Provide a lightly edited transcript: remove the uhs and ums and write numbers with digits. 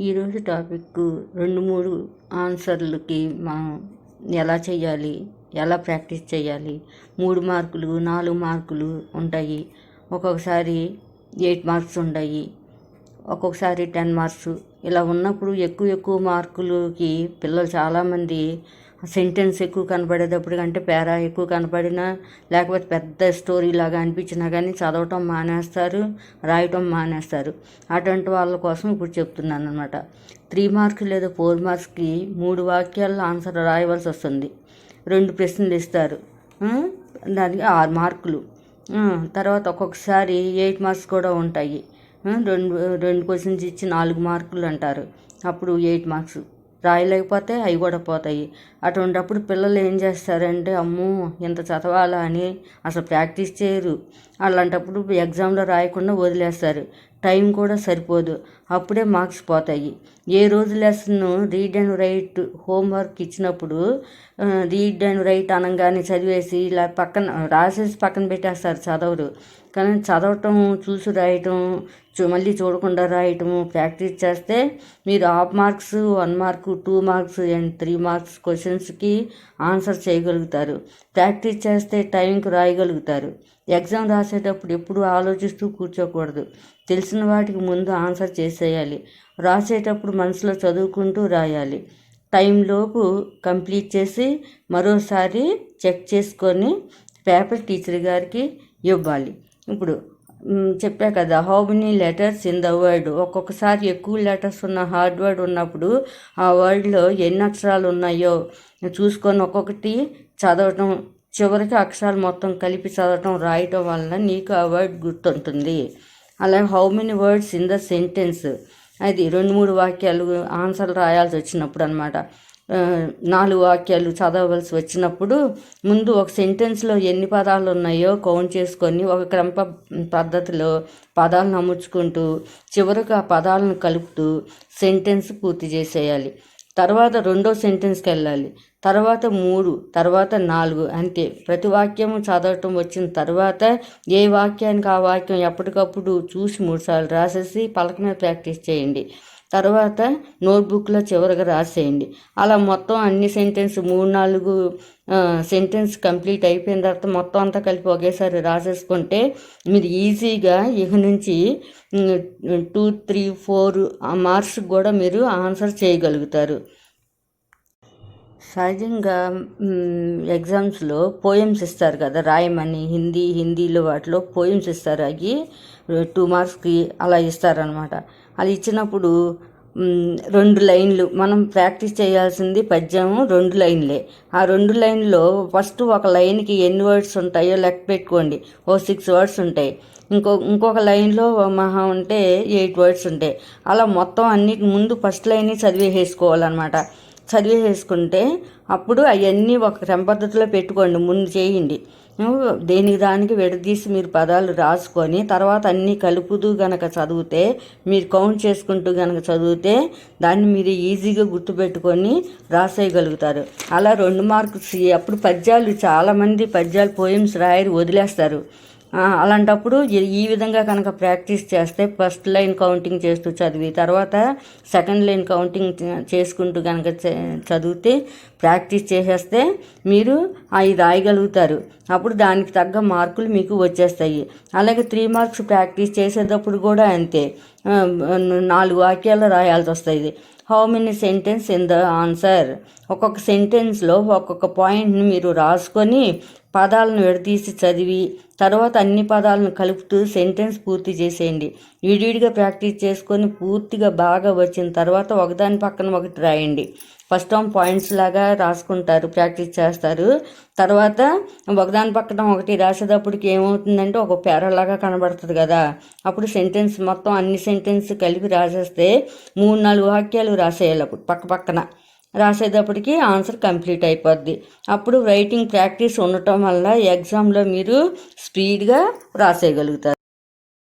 ఈరోజు టాపిక్ 2-3 ఆన్సర్లకి మనం ఎలా చేయాలి, ఎలా ప్రాక్టీస్ చేయాలి. 3 మార్కులు 4 మార్కులు ఉంటాయి, ఒక్కొక్కసారి 8 మార్క్స్ ఉంటాయి, ఒక్కొక్కసారి 10 మార్క్స్. ఇలా ఉన్నప్పుడు ఎక్కువ మార్కులకి పిల్లలు చాలామంది సెంటెన్స్ ఎక్కువ కనపడేటప్పుడు కంటే పేరా ఎక్కువ కనపడినా, లేకపోతే పెద్ద స్టోరీ లాగా అనిపించినా కానీ చదవటం మానేస్తారు, రాయటం మానేస్తారు. అటువంటి వాళ్ళ కోసం ఇప్పుడు చెప్తున్నాను అనమాట. 3 మార్క్స్ లేదా 4 మార్క్స్కి 3 వాక్యాల్లో ఆన్సర్ రాయవలసి వస్తుంది. 2 ప్రశ్నలు ఇస్తారు, దానికి 6 మార్కులు. తర్వాత ఒక్కొక్కసారి 8 మార్క్స్ కూడా ఉంటాయి. రెండు క్వశ్చన్స్ ఇచ్చి 4 మార్కులు అంటారు, అప్పుడు 8 మార్క్స్. రాయలేకపోతే అవి కూడా పోతాయి. అటువంటిప్పుడు పిల్లలు ఏం చేస్తారంటే, అమ్మో ఇంత చదవాలా అని అసలు ప్రాక్టీస్ చేయరు. అలాంటప్పుడు ఎగ్జామ్లో రాయకుండా వదిలేస్తారు, టైం కూడా సరిపోదు, అప్పుడే మార్క్స్ పోతాయి. ఏ రోజు lesson read and write homework ఇచ్చినప్పుడు రీడ్ అండ్ రైట్ అనగానే చదివేసి ఇలా రాసేసి పక్కన పెట్టేస్తారు, చదవరు. కానీ చదవటం, చూసి రాయటం, మళ్ళీ చూడకుండా రాయటము ప్రాక్టీస్ చేస్తే మీరు half marks, 1 mark, 2 marks and 3 marks క్వశ్చన్స్కి ఆన్సర్ చేయగలుగుతారు. ప్రాక్టీస్ చేస్తే టైంకి రాయగలుగుతారు. ఎగ్జామ్ రాసేటప్పుడు ఎప్పుడు ఆలోచిస్తూ కూర్చోకూడదు, తెలిసిన వాటికి ముందు ఆన్సర్ చేసేయాలి. రాసేటప్పుడు మనసులో చదువుకుంటూ రాయాలి. టైంలోపు కంప్లీట్ చేసి మరోసారి చెక్ చేసుకొని పేపర్ టీచర్ గారికి ఇవ్వాలి. ఇప్పుడు చెప్పా కదా, how many letters in the word. ఒక్కొక్కసారి ఎక్కువ లెటర్స్ ఉన్న హార్డ్ వర్డ్ ఉన్నప్పుడు ఆ వర్డ్లో ఎన్ని అక్షరాలు ఉన్నాయో చూసుకొని ఒక్కొక్కటి చదవటం, చివరికి అక్షరాలు మొత్తం కలిపి చదవటం, రాయటం వలన నీకు ఆ వర్డ్ గుర్తుంటుంది. అలాగే how many words in the sentence, అది 2-3 వాక్యాలు ఆన్సర్లు రాయాల్సి వచ్చినప్పుడు అనమాట. 4 వాక్యాలు చదవవలసి వచ్చినప్పుడు ముందు ఒక సెంటెన్స్లో ఎన్ని పదాలు ఉన్నాయో కౌంట్ చేసుకొని ఒక క్రమ పద్ధతిలో పదాలను అమర్చుకుంటూ చివరికి ఆ పదాలను కలుపుతూ సెంటెన్స్ పూర్తి చేసేయాలి. తర్వాత 2వ సెంటెన్స్కి వెళ్ళాలి, తర్వాత 3, తర్వాత 4, అంతే. ప్రతి వాక్యము చదవటం వచ్చిన తర్వాత ఏ వాక్యానికి ఆ వాక్యం ఎప్పటికప్పుడు చూసి 3 సార్లు రాసేసి పలక మీద ప్రాక్టీస్ చేయండి. తర్వాత నోట్బుక్లో చివరిగా రాసేయండి. అలా మొత్తం అన్ని సెంటెన్స్ 3-4 సెంటెన్స్ కంప్లీట్ అయిపోయిన తర్వాత మొత్తం అంతా కలిపి ఒకేసారి రాసేసుకుంటే మీరు ఈజీగా ఇక నుంచి 2, 3, 4 మార్క్స్ కూడా మీరు ఆన్సర్ చేయగలుగుతారు. సహజంగా ఎగ్జామ్స్లో పోయమ్స్ ఇస్తారు కదా రాయమని, హిందీలో వాటిలో పోయమ్స్ ఇస్తారు. అవి 2 మార్క్స్కి అలా ఇస్తారనమాట. అలా ఇచ్చినప్పుడు 2 లైన్లు మనం ప్రాక్టీస్ చేయాల్సింది పద్యము 2 లైన్లే. ఆ 2 లైన్లో ఫస్ట్ ఒక లైన్కి ఎన్ని వర్డ్స్ ఉంటాయో లెక్క పెట్టుకోండి. 6 వర్డ్స్ ఉంటాయి. ఇంకొక లైన్లో మహా ఉంటే 8 వర్డ్స్ ఉంటాయి. అలా మొత్తం అన్నిటి ముందు ఫస్ట్ లైన్ చదివేసుకోవాలన్నమాట. చదివేసుకుంటే అప్పుడు అవన్నీ ఒక క్రమ పద్ధతిలో పెట్టుకోండి, ముందు చేయండి. దేనికి దానికి విడదీసి మీరు పదాలు రాసుకొని తర్వాత అన్నీ కలుపుతూ గనక చదివితే, మీరు కౌంట్ చేసుకుంటూ గనక చదివితే దాన్ని మీరు ఈజీగా గుర్తుపెట్టుకొని రాసేయగలుగుతారు. అలా 2 మార్క్స్. అప్పుడు పద్యాలు చాలామంది పద్యాలు పోయమ్స్ రాయరు, వదిలేస్తారు. అలాంటప్పుడు ఈ విధంగా కనుక ప్రాక్టీస్ చేస్తే ఫస్ట్ లైన్ కౌంటింగ్ చేస్తూ చదివి తర్వాత సెకండ్ లైన్ కౌంటింగ్ చేసుకుంటూ కనుక చదివితే ప్రాక్టీస్ చేసేస్తే మీరు అవి రాయగలుగుతారు. అప్పుడు దానికి తగ్గ మార్కులు మీకు వచ్చేస్తాయి. అలాగే 3 మార్క్స్ ప్రాక్టీస్ చేసేటప్పుడు కూడా అంతే, 4 వాక్యాలు రాయాల్సి వస్తుంది. How many sentence in the answer. ఒక్కొక్క సెంటెన్స్లో ఒక్కొక్క పాయింట్ని మీరు రాసుకొని పదాలను విడదీసి చదివి తర్వాత అన్ని పదాలను కలుపుతూ సెంటెన్స్ పూర్తి చేసేయండి. విడివిడిగా ప్రాక్టీస్ చేసుకొని పూర్తిగా బాగా వచ్చిన తర్వాత ఒకదాని పక్కన ఒకటి రాయండి. ఫస్ట్ పాయింట్స్ లాగా రాసుకుంటారు, ప్రాక్టీస్ చేస్తారు. తర్వాత ఒకదాని పక్కన ఒకటి రాసేటప్పటికి ఏమవుతుందంటే ఒక పేరాలాగా కనబడుతుంది కదా, అప్పుడు సెంటెన్స్ మొత్తం అన్ని సెంటెన్స్ కలిపి రాసేస్తే 3-4 వాక్యాలు రాసేయాలి. అప్పుడు పక్కన రాసేటప్పటికి ఆన్సర్ కంప్లీట్ అయిపోద్ది. అప్పుడు రైటింగ్ ప్రాక్టీస్ ఉండటం వల్ల ఎగ్జామ్లో మీరు స్పీడ్గా రాసేయగలుగుతారు.